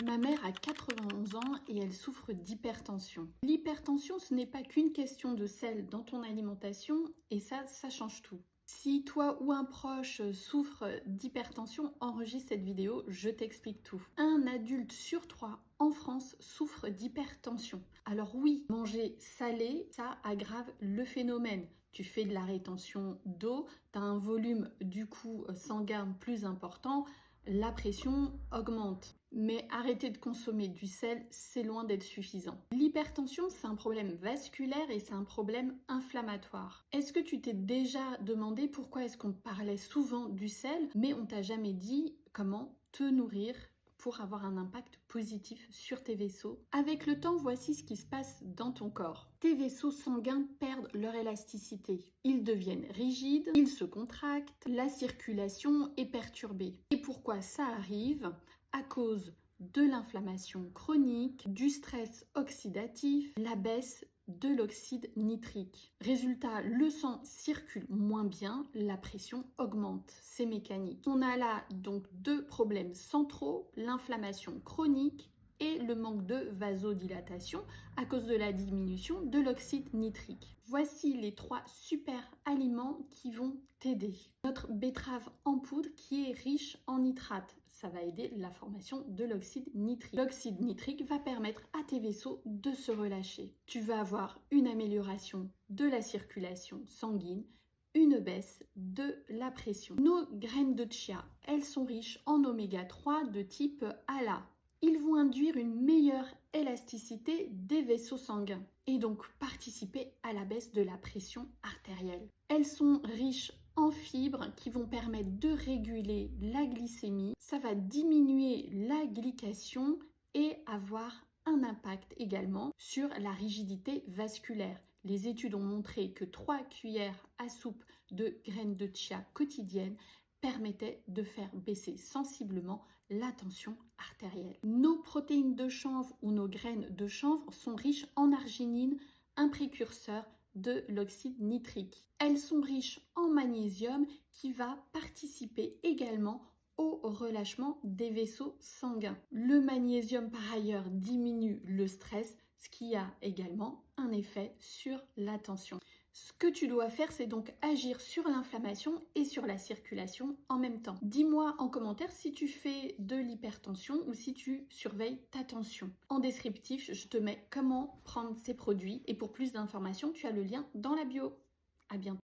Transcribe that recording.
Ma mère a 91 ans et elle souffre d'hypertension. L'hypertension, ce n'est pas qu'une question de sel dans ton alimentation et ça change tout. Si toi ou un proche souffre d'hypertension, enregistre cette vidéo, je t'explique tout. Un adulte sur 3 en France souffre d'hypertension. Alors oui, manger salé, ça aggrave le phénomène. Tu fais de la rétention d'eau, tu as un volume du coup sanguin plus important, la pression augmente. Mais arrêter de consommer du sel, c'est loin d'être suffisant. L'hypertension, c'est un problème vasculaire et c'est un problème inflammatoire. Est-ce que tu t'es déjà demandé pourquoi est-ce qu'on parlait souvent du sel, mais on t'a jamais dit comment te nourrir pour avoir un impact positif sur tes vaisseaux? Avec le temps, voici ce qui se passe dans ton corps. Tes vaisseaux sanguins perdent leur élasticité. Ils deviennent rigides, ils se contractent, la circulation est perturbée. Et pourquoi ça arrive? À cause de l'inflammation chronique, du stress oxydatif, la baisse de l'oxyde nitrique. Résultat, le sang circule moins bien, la pression augmente. C'est mécanique. On a là donc deux problèmes centraux, l'inflammation chronique et le manque de vasodilatation à cause de la diminution de l'oxyde nitrique. Voici les 3 super aliments qui vont t'aider. Notre betterave en poudre qui est riche en nitrate. Ça va aider la formation de l'oxyde nitrique. L'oxyde nitrique va permettre à tes vaisseaux de se relâcher. Tu vas avoir une amélioration de la circulation sanguine, une baisse de la pression. Nos graines de chia, elles sont riches en oméga 3 de type ALA. Ils vont induire une meilleure élasticité des vaisseaux sanguins et donc participer à la baisse de la pression artérielle. Elles sont riches en fibres qui vont permettre de réguler la glycémie. Ça va diminuer la glycation et avoir un impact également sur la rigidité vasculaire. Les études ont montré que 3 cuillères à soupe de graines de chia quotidiennes permettait de faire baisser sensiblement la tension artérielle. Nos protéines de chanvre ou nos graines de chanvre sont riches en arginine, un précurseur de l'oxyde nitrique. Elles sont riches en magnésium qui va participer également au relâchement des vaisseaux sanguins. Le magnésium par ailleurs diminue le stress, ce qui a également un effet sur la tension. Ce que tu dois faire, c'est donc agir sur l'inflammation et sur la circulation en même temps. Dis-moi en commentaire si tu fais de l'hypertension ou si tu surveilles ta tension. En descriptif, je te mets comment prendre ces produits et pour plus d'informations, tu as le lien dans la bio. À bientôt.